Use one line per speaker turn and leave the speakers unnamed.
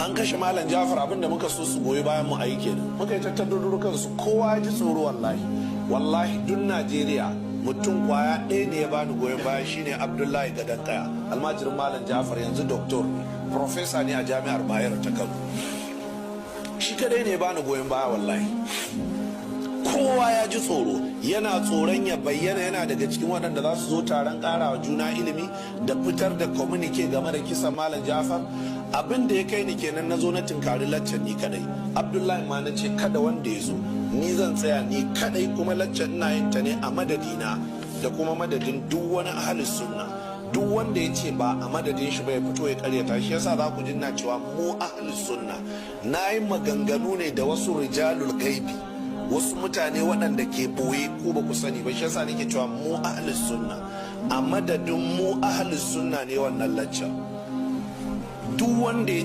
an kashe malam Jafar, abinda muka so su goyi bayan mu aiki ne, muka yi tattarurukan su, kowa ji tsoro. Wallahi duk Najeriya mutum kwaya ɗaya ne ya bani goyon baya, shine Abdullahi Gadan Kaya, almajirin malam Jafar, yanzu doktor professor ne a jami'ar Bayero ta Kano. Shi kadai ne ya bani goyon baya. Wallahi kowa ya ji tsoro, yana tsoron ya bayyana yana daga cikin waɗanda za su zo taron ƙarawa juna ilimi da fitar da communique game da kisan malam Jafar. Abin da ya kai ni kenan, na zo na tinkari laccan ni kadai. Abdullahi ma na ce kada wanda ya zo, ni zan tsaya ni kadai, kuma laccan ina yin ta ne a madadina da kuma madadin duk wani ahlus sunna. Duk wanda ya ce ba a madadin shi ba ya fito ya karyata. Shi yasa za ku ji na cewa mu ahlus sunna, na yi maganganu ne da wasu rijalul gaibi, wasu mutane waɗanda ke boye ko ba ku sani ba. Shi yasa nake cewa mu ahlus sunna, a madadin mu ahlus sunna ne wannan laccan. Duk wanda ya